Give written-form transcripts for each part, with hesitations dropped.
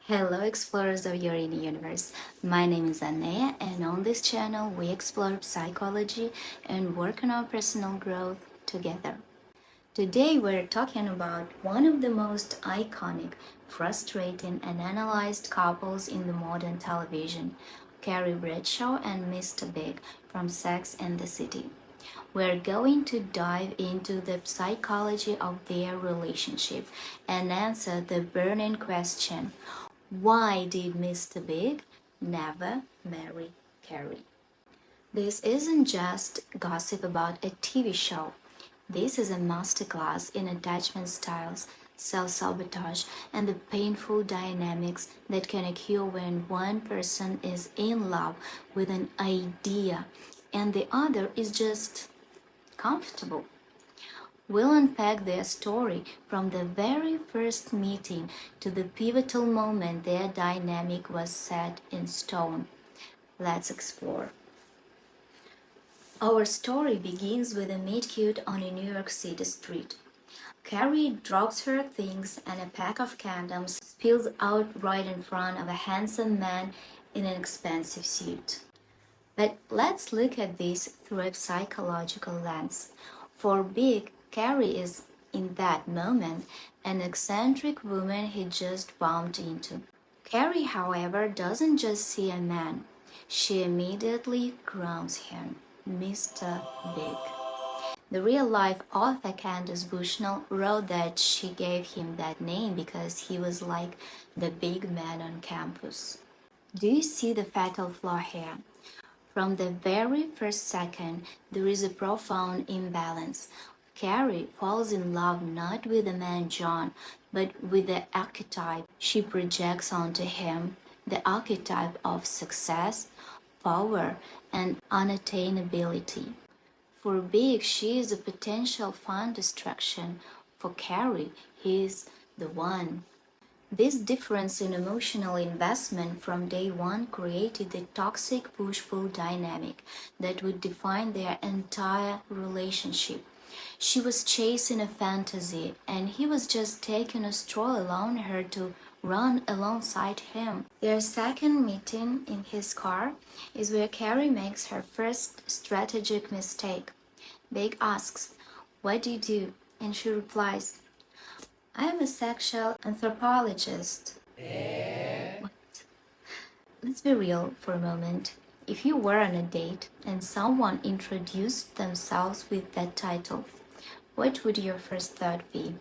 Hello explorers of your inner universe. My name is Anea and on this channel we explore psychology and work on our personal growth together. Today we're talking about one of the most iconic, frustrating and analyzed couples in the modern television, Carrie Bradshaw and Mr. Big from Sex and the City. We're going to dive into the psychology of their relationship and answer the burning question, why did Mr. Big never marry Carrie? This isn't just gossip about a TV show. This is a masterclass in attachment styles, self-sabotage, and the painful dynamics that can occur when one person is in love with an idea and the other is just comfortable. We'll unpack their story from the very first meeting to the pivotal moment their dynamic was set in stone. Let's explore. Our story begins with a meet-cute on a New York City street. Carrie drops her things and a pack of condoms spills out right in front of a handsome man in an expensive suit. But let's look at this through a psychological lens. For Big, Carrie is, in that moment, an eccentric woman he just bumped into. Carrie, however, doesn't just see a man. She immediately crowns him, Mr. Big. The real-life author Candace Bushnell wrote that she gave him that name because he was like the big man on campus. Do you see the fatal flaw here? From the very first second, there is a profound imbalance. Carrie falls in love not with the man John, but with the archetype she projects onto him, the archetype of success, power, and unattainability. For Big, she is a potential fun distraction. For Carrie, he is the one. This difference in emotional investment from day one created the toxic push-pull dynamic that would define their entire relationship. She was chasing a fantasy, and he was just taking a stroll allowing her to run alongside him. Their second meeting in his car is where Carrie makes her first strategic mistake. Big asks, "What do you do?" And she replies, "I am a sexual anthropologist." What? Let's be real for a moment. If you were on a date and someone introduced themselves with that title, what would your first thought be?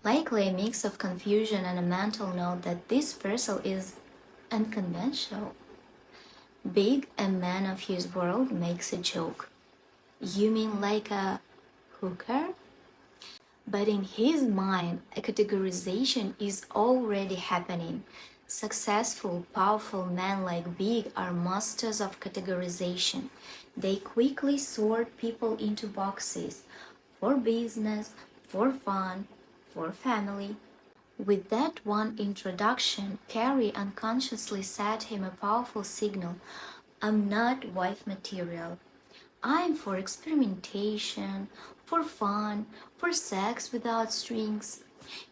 Likely a mix of confusion and a mental note that this person is unconventional. Big, a man of his world, makes a joke. "You mean like a hooker?" But in his mind, a categorization is already happening. Successful, powerful men like Big are masters of categorization. They quickly sort people into boxes for business, for fun, for family. With that one introduction, Carrie unconsciously sent him a powerful signal. I'm not wife material. I'm for experimentation, for fun, for sex without strings.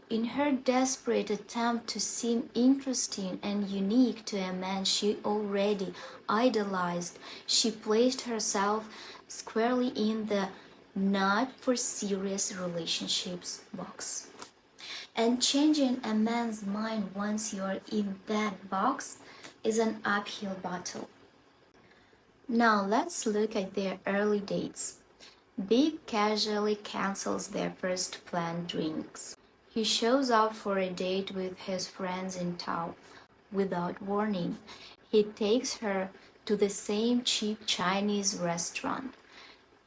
In her desperate attempt to seem interesting and unique to a man she already idolized, she placed herself squarely in the not for serious relationships box. And changing a man's mind once you're in that box is an uphill battle. Now let's look at their early dates. Big casually cancels their first planned drinks. He shows up for a date with his friends in town. Without warning, he takes her to the same cheap Chinese restaurant.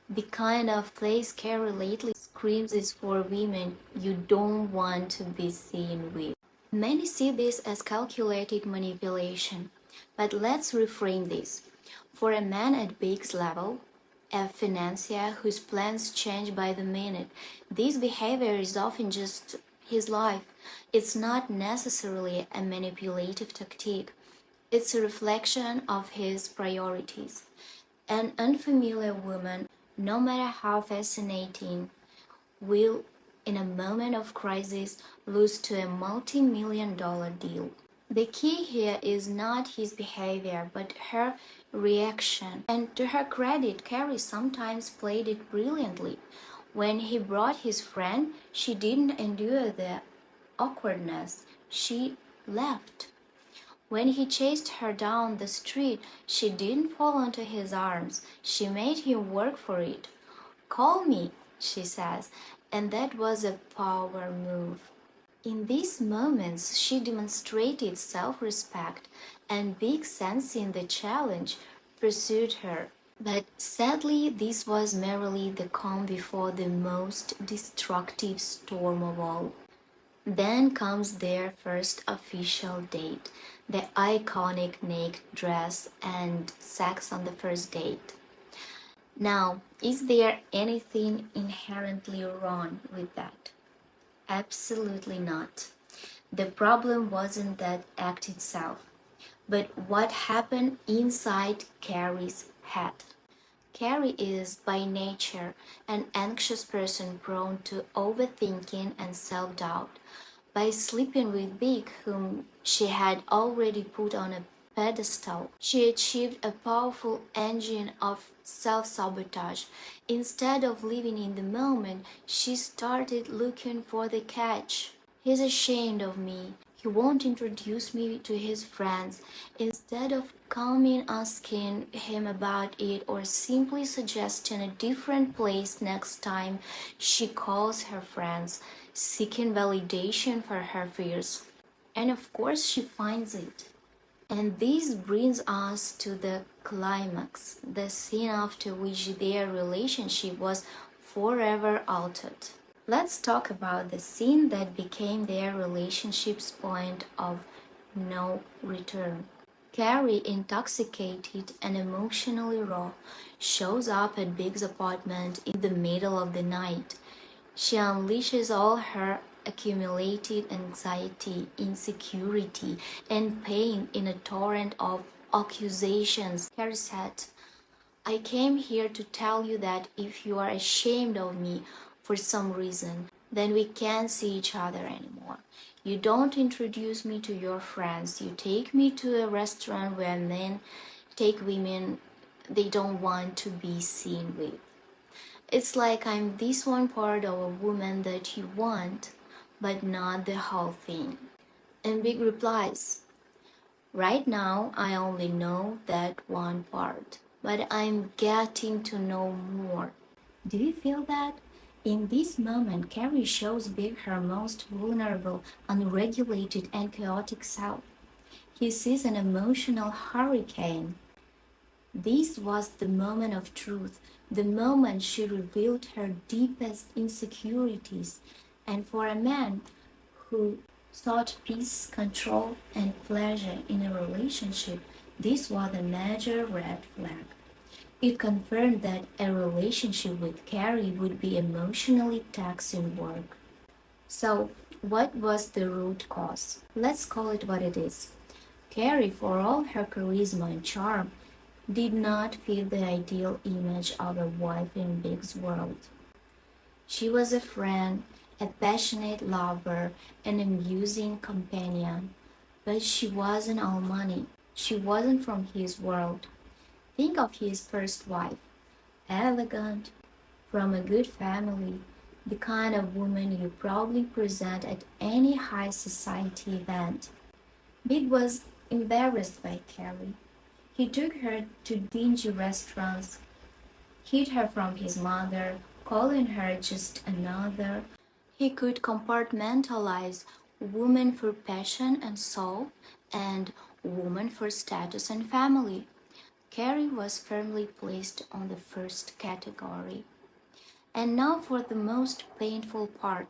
The kind of place Carrie lately screams is for women you don't want to be seen with. Many see this as calculated manipulation, but let's reframe this. For a man at Big's level, a financier whose plans change by the minute, this behavior is often just his life. It's not necessarily a manipulative tactic. It's a reflection of his priorities. An unfamiliar woman, no matter how fascinating, will, in a moment of crisis, lose to a multi-million-dollar deal. The key here is not his behavior, but her reaction. And to her credit, Carrie sometimes played it brilliantly. When he brought his friend, she didn't endure the awkwardness. She left. When he chased her down the street, she didn't fall into his arms. She made him work for it. "Call me," she says, and that was a power move. In these moments, she demonstrated self-respect, and big sensing the challenge, pursued her. But sadly, this was merely the calm before the most destructive storm of all. Then comes their first official date, the iconic naked dress and sex on the first date. Now, is there anything inherently wrong with that? Absolutely not. The problem wasn't that act itself, but what happened inside Carrie's head. Carrie is, by nature, an anxious person prone to overthinking and self-doubt. By sleeping with Big, whom she had already put on a pedestal, she achieved a powerful engine of self-sabotage. Instead of living in the moment, she started looking for the catch. "He's ashamed of me. He won't introduce me to his friends." Instead of calming, asking him about it, or simply suggesting a different place next time, she calls her friends, seeking validation for her fears. And of course, she finds it. And this brings us to the climax, the scene after which their relationship was forever altered. Let's talk about the scene that became their relationship's point of no return. Carrie, intoxicated and emotionally raw, shows up at Big's apartment in the middle of the night. She unleashes all her accumulated anxiety, insecurity, and pain in a torrent of accusations. Carrie said, "I came here to tell you that if you are ashamed of me for some reason, then we can't see each other anymore. You don't introduce me to your friends. You take me to a restaurant where men take women they don't want to be seen with. It's like I'm this one part of a woman that you want, but not the whole thing." And Big replies, "Right now, I only know that one part, but I'm getting to know more." Do you feel that? In this moment, Carrie shows Big her most vulnerable, unregulated, and chaotic self. He sees an emotional hurricane. This was the moment of truth, the moment she revealed her deepest insecurities. And for a man who sought peace, control, and pleasure in a relationship, this was a major red flag. It confirmed that a relationship with Carrie would be emotionally taxing work. So, what was the root cause? Let's call it what it is. Carrie, for all her charisma and charm, did not fit the ideal image of a wife in Big's world. She was a friend, a passionate lover, an amusing companion, but she wasn't all money. She wasn't from his world. Think of his first wife, elegant, from a good family, the kind of woman you probably present at any high society event. Big was embarrassed by Carrie. He took her to dingy restaurants, hid her from his mother, calling her just another. He could compartmentalize woman for passion and soul, and woman for status and family. Carrie was firmly placed on the first category. And now for the most painful part.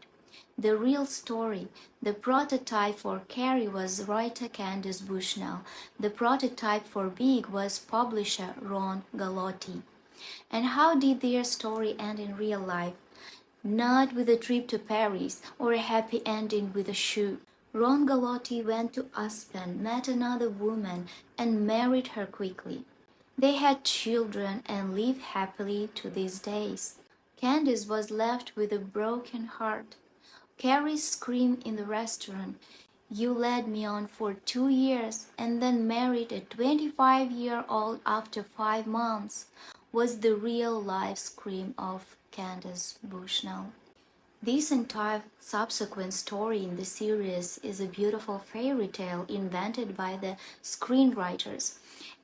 The real story. The prototype for Carrie was writer Candace Bushnell. The prototype for Big was publisher Ron Galotti. And how did their story end in real life? Not with a trip to Paris or a happy ending with a shoe. Ron Galotti went to Aspen, met another woman, and married her quickly. They had children and live happily to these days. Candace was left with a broken heart. Carrie screamed in the restaurant, You led me on for 2 years and then married a 25-year-old after 5 months, was the real life scream of Candace Bushnell. This entire subsequent story in the series is a beautiful fairy tale invented by the screenwriters.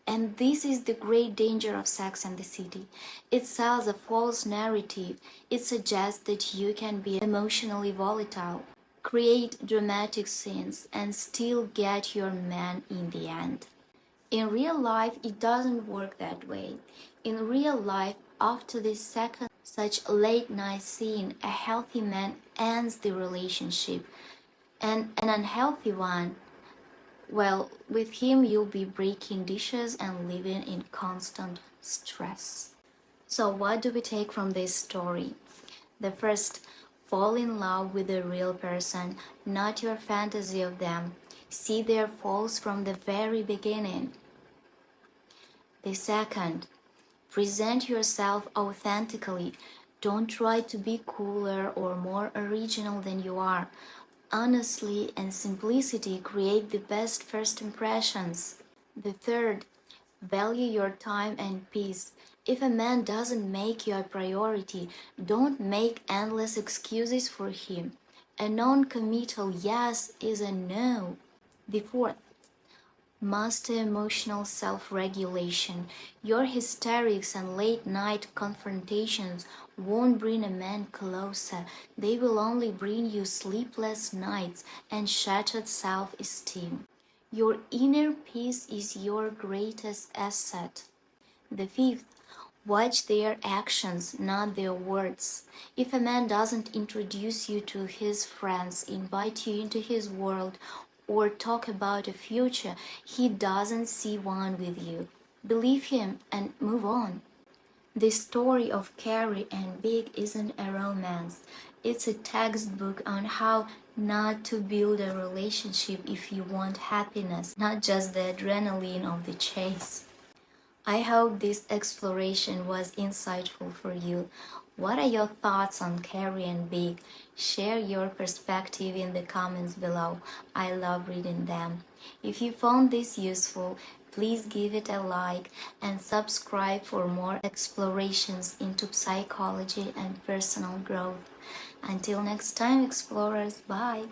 And this is the great danger of Sex and the City. It sells a false narrative. It suggests that you can be emotionally volatile, create dramatic scenes, and still get your man in the end. In real life, it doesn't work that way. In real life, after the second such late night scene, a healthy man ends the relationship, and an unhealthy one, well, with him you'll be breaking dishes and living in constant stress. So, what do we take from this story? The first, fall in love with a real person, not your fantasy of them. See their faults from the very beginning. The second, present yourself authentically. Don't try to be cooler or more original than you are. Honesty and simplicity create the best first impressions. The third, value your time and peace. If a man doesn't make you a priority, don't make endless excuses for him. A non-committal yes is a no. The fourth, master emotional self-regulation. Your hysterics and late-night confrontations won't bring a man closer. They will only bring you sleepless nights and shattered self-esteem. Your inner peace is your greatest asset. The fifth, watch their actions, not their words. If a man doesn't introduce you to his friends, invite you into his world, or talk about a future, he doesn't see one with you. Believe him and move on. The story of Carrie and Big isn't a romance. It's a textbook on how not to build a relationship if you want happiness, not just the adrenaline of the chase. I hope this exploration was insightful for you. What are your thoughts on Carrie and Big? Share your perspective in the comments below. I love reading them. If you found this useful, please give it a like and subscribe for more explorations into psychology and personal growth. Until next time, explorers, bye!